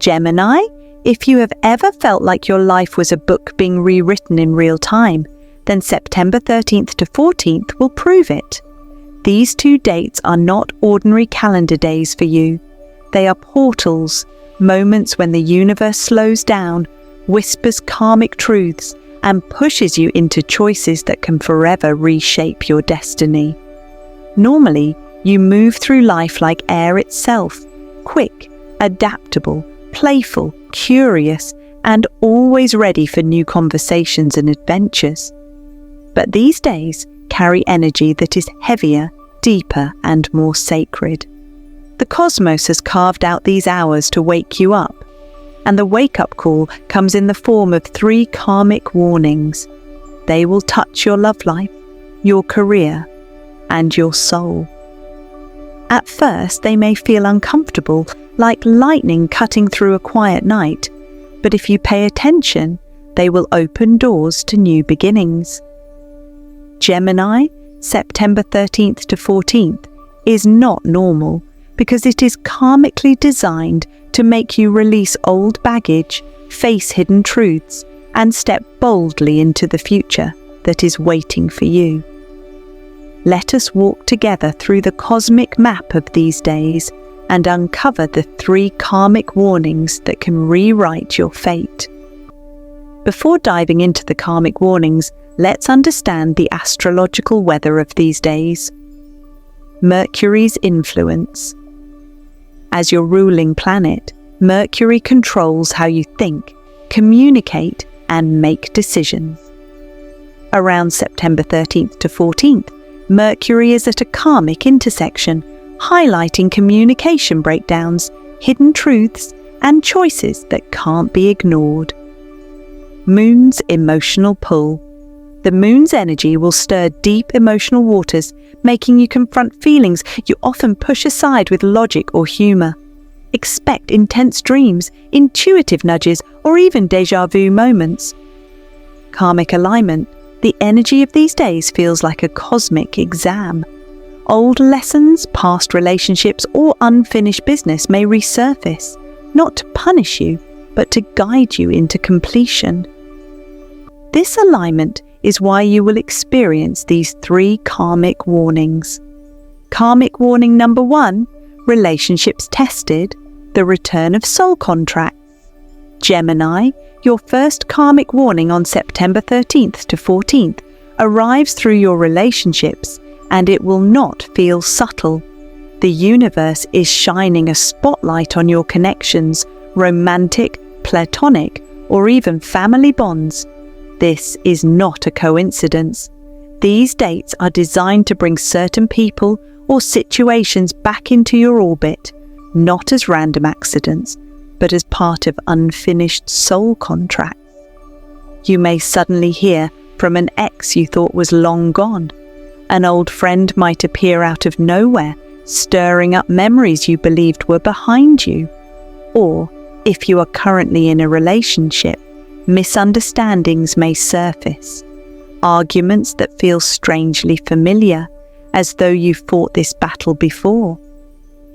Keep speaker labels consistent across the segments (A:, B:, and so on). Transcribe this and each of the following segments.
A: Gemini, if you have ever felt like your life was a book being rewritten in real time, then September 13th to 14th will prove it. These 2 dates are not ordinary calendar days for you. They are portals, moments when the universe slows down, whispers karmic truths, and pushes you into choices that can forever reshape your destiny. Normally, you move through life like air itself, quick, adaptable, playful, curious, and always ready for new conversations and adventures. But these days carry energy that is heavier, deeper, and more sacred. The cosmos has carved out these hours to wake you up, and the wake-up call comes in the form of 3 karmic warnings. They will touch your love life, your career, and your soul. At first, they may feel uncomfortable, like lightning cutting through a quiet night, but if you pay attention, they will open doors to new beginnings. Gemini, September 13th to 14th, is not normal because it is karmically designed to make you release old baggage, face hidden truths, and step boldly into the future that is waiting for you. Let us walk together through the cosmic map of these days and uncover the 3 karmic warnings that can rewrite your fate. Before diving into the karmic warnings, let's understand the astrological weather of these days. Mercury's influence. As your ruling planet, Mercury controls how you think, communicate, and make decisions. Around September 13th to 14th, Mercury is at a karmic intersection, highlighting communication breakdowns, hidden truths, and choices that can't be ignored. Moon's emotional pull. The moon's energy will stir deep emotional waters, making you confront feelings you often push aside with logic or humor. Expect intense dreams, intuitive nudges, or even déjà vu moments. Karmic alignment. The energy of these days feels like a cosmic exam. Old lessons, past relationships, or unfinished business may resurface, not to punish you, but to guide you into completion. This alignment is why you will experience these 3 karmic warnings. Karmic warning number 1, relationships tested, the return of soul contracts. Gemini, your first karmic warning on September 13th to 14th arrives through your relationships, and it will not feel subtle. The universe is shining a spotlight on your connections, romantic, platonic, or even family bonds. This is not a coincidence. These dates are designed to bring certain people or situations back into your orbit, not as random accidents, but as part of unfinished soul contracts. You may suddenly hear from an ex you thought was long gone. An old friend might appear out of nowhere, stirring up memories you believed were behind you. Or, if you are currently in a relationship, misunderstandings may surface. Arguments that feel strangely familiar, as though you've fought this battle before.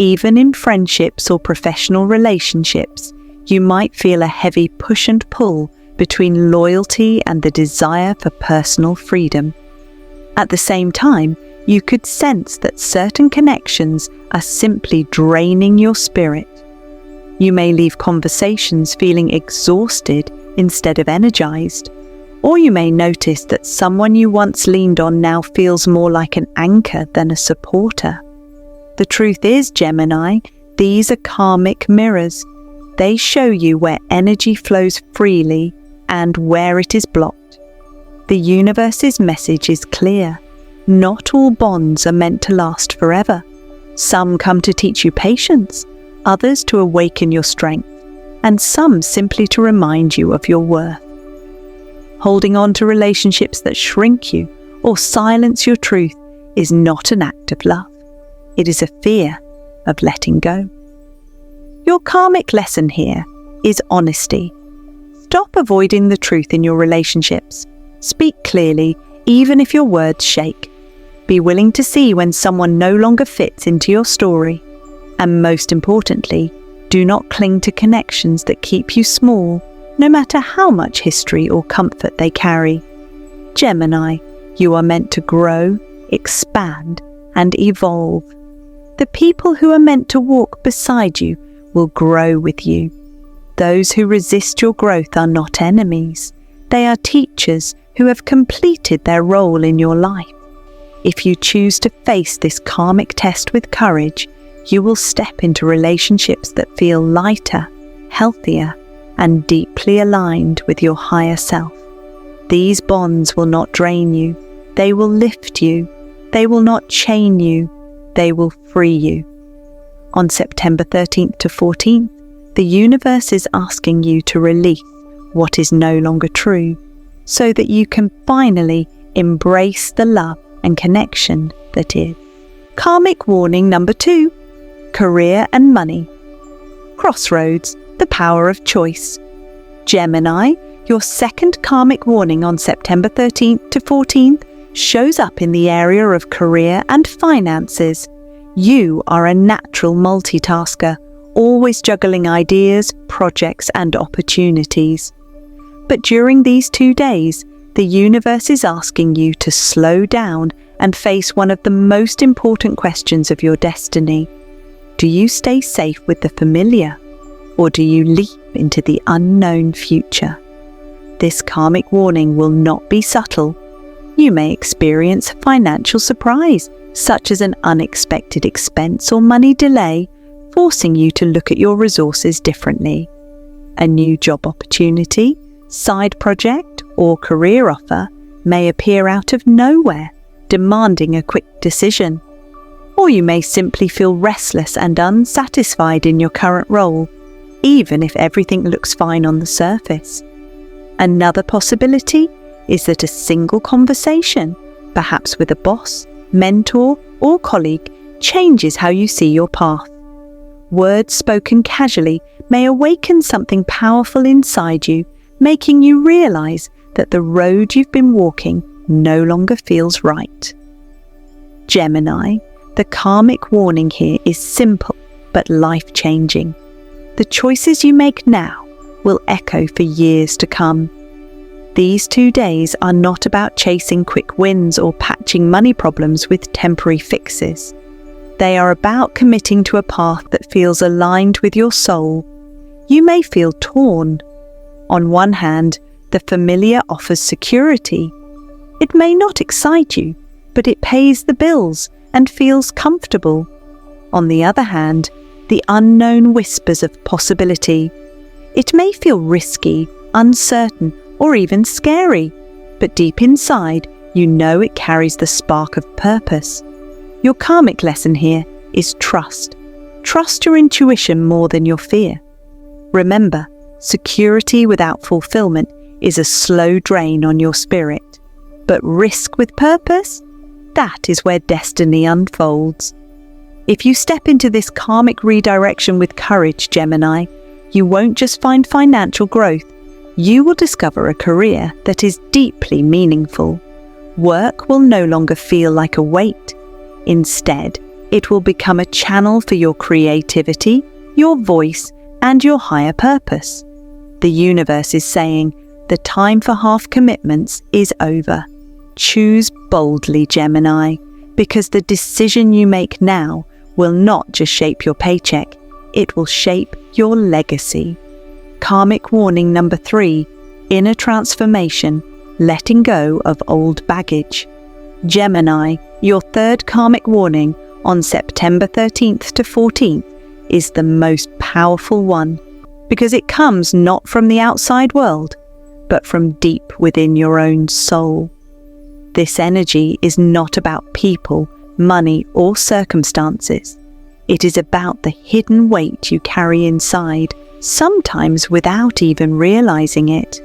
A: Even in friendships or professional relationships, you might feel a heavy push and pull between loyalty and the desire for personal freedom. At the same time, you could sense that certain connections are simply draining your spirit. You may leave conversations feeling exhausted instead of energized, or you may notice that someone you once leaned on now feels more like an anchor than a supporter. The truth is, Gemini, these are karmic mirrors. They show you where energy flows freely and where it is blocked. The universe's message is clear. Not all bonds are meant to last forever. Some come to teach you patience, others to awaken your strength, and some simply to remind you of your worth. Holding on to relationships that shrink you or silence your truth is not an act of love. It is a fear of letting go. Your karmic lesson here is honesty. Stop avoiding the truth in your relationships. Speak clearly, even if your words shake. Be willing to see when someone no longer fits into your story. And most importantly, Do not cling to connections that keep you small, no matter how much history or comfort they carry. Gemini, you are meant to grow, expand, and evolve. The people who are meant to walk beside you will grow with you. Those who resist your growth are not enemies. They are teachers who have completed their role in your life. If you choose to face this karmic test with courage, you will step into relationships that feel lighter, healthier, and deeply aligned with your higher self. These bonds will not drain you. They will lift you. They will not chain you. They will free you. On September 13th to 14th, the universe is asking you to release what is no longer true, so that you can finally embrace the love and connection that is. Karmic warning number 2, career and money. Crossroads, the power of choice. Gemini, your second karmic warning on September 13th to 14th shows up in the area of career and finances. You are a natural multitasker, always juggling ideas, projects, and opportunities. But during these 2 days, the universe is asking you to slow down and face one of the most important questions of your destiny. Do you stay safe with the familiar, or do you leap into the unknown future? This karmic warning will not be subtle. You may experience a financial surprise, such as an unexpected expense or money delay, forcing you to look at your resources differently. A new job opportunity, side project, or career offer may appear out of nowhere, demanding a quick decision. Or you may simply feel restless and unsatisfied in your current role, even if everything looks fine on the surface. Another possibility is that a single conversation, perhaps with a boss, mentor, or colleague, changes how you see your path. Words spoken casually may awaken something powerful inside you, making you realize that the road you've been walking no longer feels right. Gemini, the karmic warning here is simple but life-changing. The choices you make now will echo for years to come. These 2 days are not about chasing quick wins or patching money problems with temporary fixes. They are about committing to a path that feels aligned with your soul. You may feel torn. On one hand, the familiar offers security. It may not excite you, but it pays the bills and feels comfortable. On the other hand, the unknown whispers of possibility. It may feel risky, uncertain, or even scary, but deep inside, you know it carries the spark of purpose. Your karmic lesson here is trust. Trust your intuition more than your fear. Remember, security without fulfillment is a slow drain on your spirit. But risk with purpose? That is where destiny unfolds. If you step into this karmic redirection with courage, Gemini, you won't just find financial growth. You will discover a career that is deeply meaningful. Work will no longer feel like a weight. Instead, it will become a channel for your creativity, your voice, and your higher purpose. The universe is saying, the time for half commitments is over. Choose boldly, Gemini, because the decision you make now will not just shape your paycheck, it will shape your legacy. Karmic warning number 3, inner transformation, letting go of old baggage. Gemini, your third karmic warning on September 13th to 14th is the most powerful one, because it comes not from the outside world, but from deep within your own soul. This energy is not about people, money, or circumstances. It is about the hidden weight you carry inside, sometimes without even realizing it.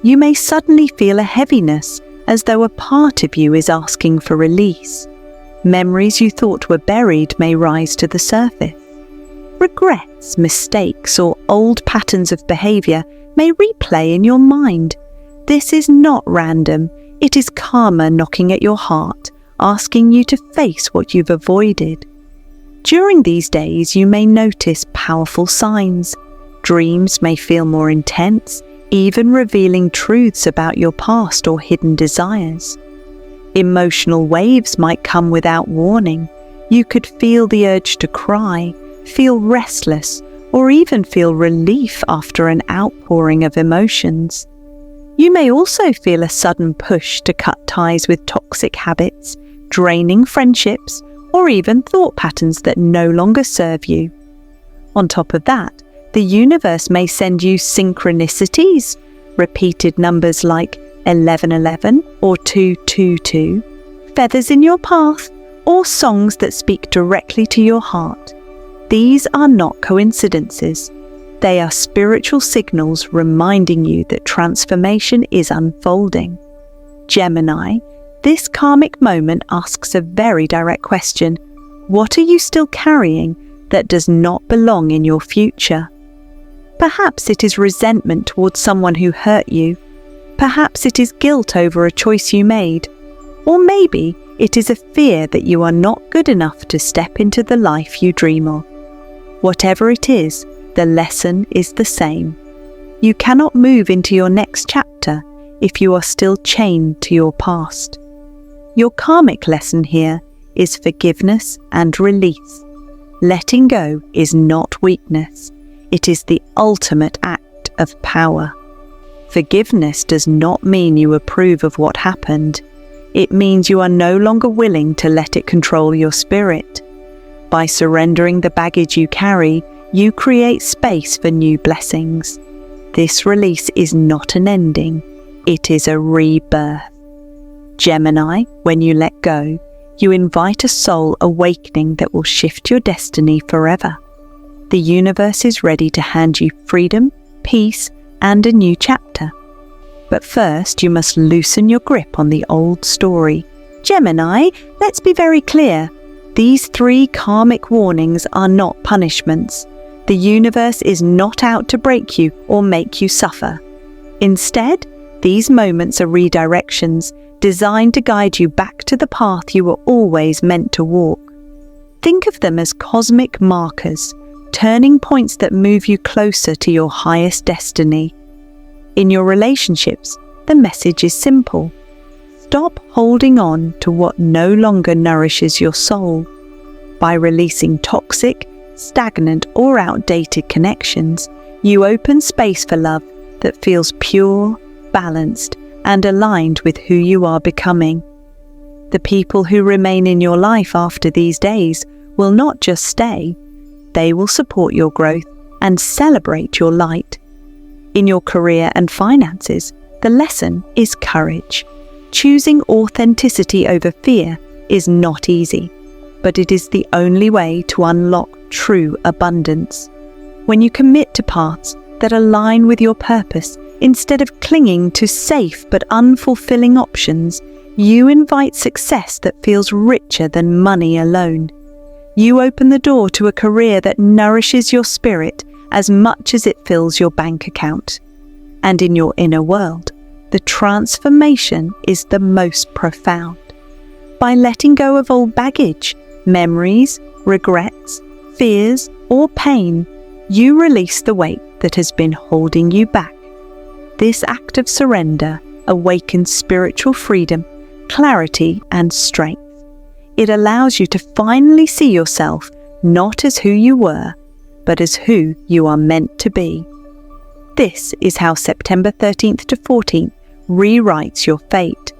A: You may suddenly feel a heaviness, as though a part of you is asking for release. Memories you thought were buried may rise to the surface. Regrets, mistakes, or old patterns of behavior may replay in your mind. This is not random. It is karma knocking at your heart, asking you to face what you've avoided. During these days, you may notice powerful signs. Dreams may feel more intense, even revealing truths about your past or hidden desires. Emotional waves might come without warning. You could feel the urge to cry, feel restless, or even feel relief after an outpouring of emotions. You may also feel a sudden push to cut ties with toxic habits, draining friendships, or even thought patterns that no longer serve you. On top of that, the universe may send you synchronicities, repeated numbers like 1111 or 222, feathers in your path, or songs that speak directly to your heart. These are not coincidences. They are spiritual signals reminding you that transformation is unfolding. Gemini, this karmic moment asks a very direct question. What are you still carrying that does not belong in your future? Perhaps it is resentment towards someone who hurt you. Perhaps it is guilt over a choice you made. Or maybe it is a fear that you are not good enough to step into the life you dream of. Whatever it is, the lesson is the same. You cannot move into your next chapter if you are still chained to your past. Your karmic lesson here is forgiveness and release. Letting go is not weakness. It is the ultimate act of power. Forgiveness does not mean you approve of what happened. It means you are no longer willing to let it control your spirit. By surrendering the baggage you carry, you create space for new blessings. This release is not an ending, it is a rebirth. Gemini, when you let go, you invite a soul awakening that will shift your destiny forever. The universe is ready to hand you freedom, peace, and a new chapter. But first, you must loosen your grip on the old story. Gemini, let's be very clear. These 3 karmic warnings are not punishments. The universe is not out to break you or make you suffer. Instead, these moments are redirections designed to guide you back to the path you were always meant to walk. Think of them as cosmic markers, turning points that move you closer to your highest destiny. In your relationships, the message is simple. Stop holding on to what no longer nourishes your soul. By releasing toxic, stagnant, or outdated connections, you open space for love that feels pure, balanced, and aligned with who you are becoming. The people who remain in your life after these days will not just stay, they will support your growth and celebrate your light. In your career and finances, the lesson is courage. Choosing authenticity over fear is not easy, but it is the only way to unlock true abundance. When you commit to paths that align with your purpose, instead of clinging to safe but unfulfilling options, you invite success that feels richer than money alone. You open the door to a career that nourishes your spirit as much as it fills your bank account. And in your inner world, the transformation is the most profound. By letting go of old baggage, memories, regrets, fears, or pain, you release the weight that has been holding you back. This act of surrender awakens spiritual freedom, clarity, and strength. It allows you to finally see yourself not as who you were, but as who you are meant to be. This is how September 13th to 14th rewrites your fate.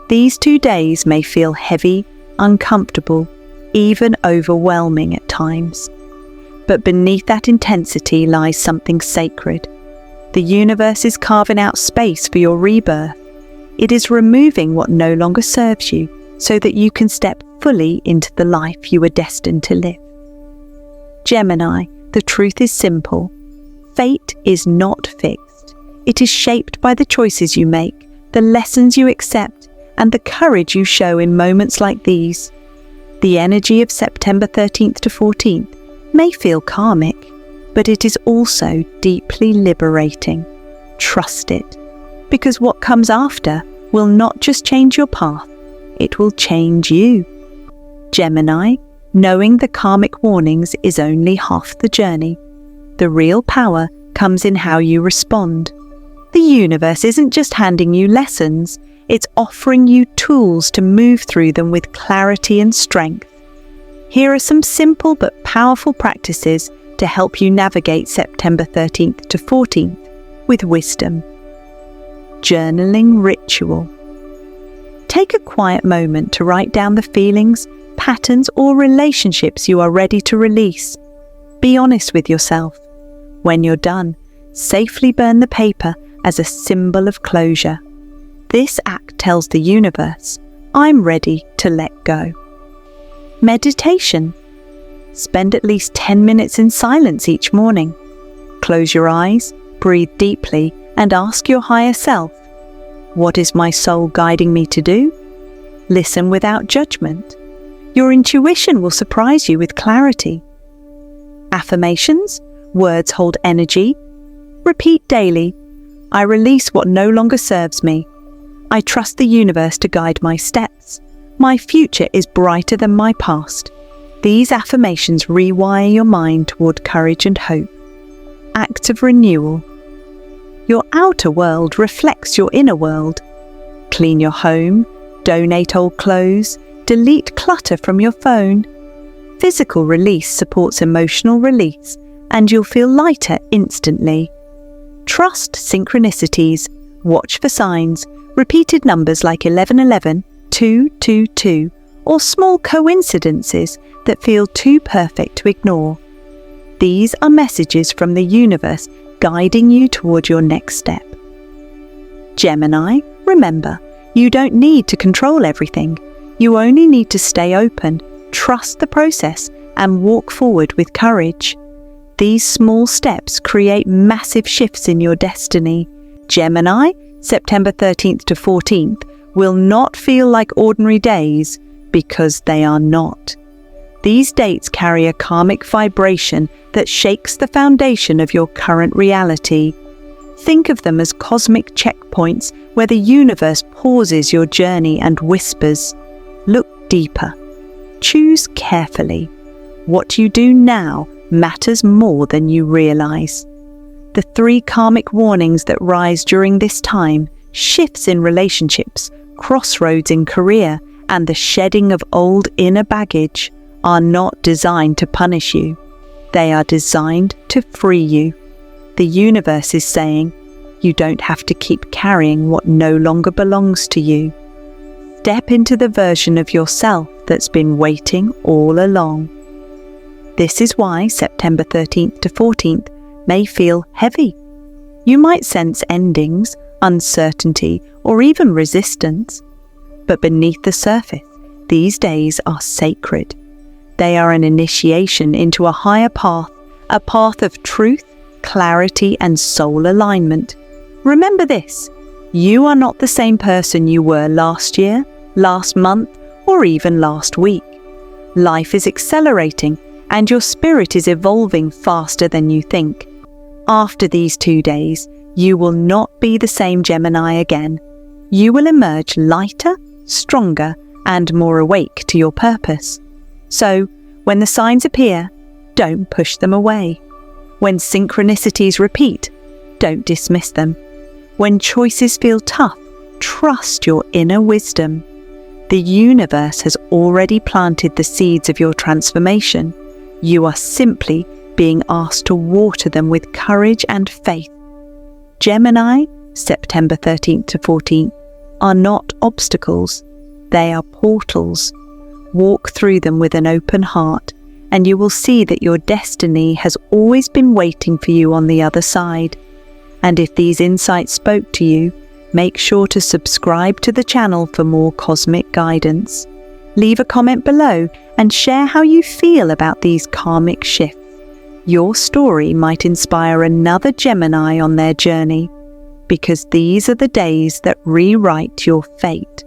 A: These 2 days may feel heavy, uncomfortable, even overwhelming at times. But beneath that intensity lies something sacred. The universe is carving out space for your rebirth. It is removing what no longer serves you so that you can step fully into the life you were destined to live. Gemini, the truth is simple. Fate is not fixed. It is shaped by the choices you make, the lessons you accept, and the courage you show in moments like these. The energy of September 13th to 14th may feel karmic, but it is also deeply liberating. Trust it, because what comes after will not just change your path, it will change you. Gemini, Knowing the karmic warnings is only half the journey. The real power comes in how you respond. The universe isn't just handing you lessons, it's offering you tools to move through them with clarity and strength. Here are some simple but powerful practices to help you navigate September 13th to 14th with wisdom. Journaling ritual. Take a quiet moment to write down the feelings, patterns, or relationships you are ready to release. Be honest with yourself. When you're done, safely burn the paper as a symbol of closure. This act tells the universe, I'm ready to let go. Meditation. Spend at least 10 minutes in silence each morning. Close your eyes, breathe deeply, and ask your higher self, what is my soul guiding me to do? Listen without judgment. Your intuition will surprise you with clarity. Affirmations. Words hold energy. Repeat daily. I release what no longer serves me. I trust the universe to guide my steps. My future is brighter than my past. These affirmations rewire your mind toward courage and hope. Acts of renewal. Your outer world reflects your inner world. Clean your home, donate old clothes, delete clutter from your phone. Physical release supports emotional release, and you'll feel lighter instantly. Trust synchronicities. Watch for signs, repeated numbers like 1111, 222, or small coincidences that feel too perfect to ignore. These are messages from the universe guiding you toward your next step. Gemini, remember, you don't need to control everything. You only need to stay open, trust the process, and walk forward with courage. These small steps create massive shifts in your destiny. Gemini, September 13th to 14th, will not feel like ordinary days because they are not. These dates carry a karmic vibration that shakes the foundation of your current reality. Think of them as cosmic checkpoints where the universe pauses your journey and whispers, look deeper. Choose carefully. What you do now matters more than you realize. The 3 karmic warnings that rise during this time, shifts in relationships, crossroads in career, and the shedding of old inner baggage, are not designed to punish you. They are designed to free you. The universe is saying, you don't have to keep carrying what no longer belongs to you. Step into the version of yourself that's been waiting all along. This is why September 13th to 14th may feel heavy. You might sense endings, uncertainty, or even resistance. But beneath the surface, these days are sacred. They are an initiation into a higher path, a path of truth, clarity, and soul alignment. Remember this, you are not the same person you were last year, last month, or even last week. Life is accelerating, and your spirit is evolving faster than you think. After these 2 days, you will not be the same Gemini again. You will emerge lighter, stronger, and more awake to your purpose. So, when the signs appear, don't push them away. When synchronicities repeat, don't dismiss them. When choices feel tough, trust your inner wisdom. The universe has already planted the seeds of your transformation. You are simply being asked to water them with courage and faith. Gemini, September 13th to 14th, are not obstacles. They are portals. Walk through them with an open heart, and you will see that your destiny has always been waiting for you on the other side. And if these insights spoke to you, make sure to subscribe to the channel for more cosmic guidance. Leave a comment below and share how you feel about these karmic shifts. Your story might inspire another Gemini on their journey, because these are the days that rewrite your fate.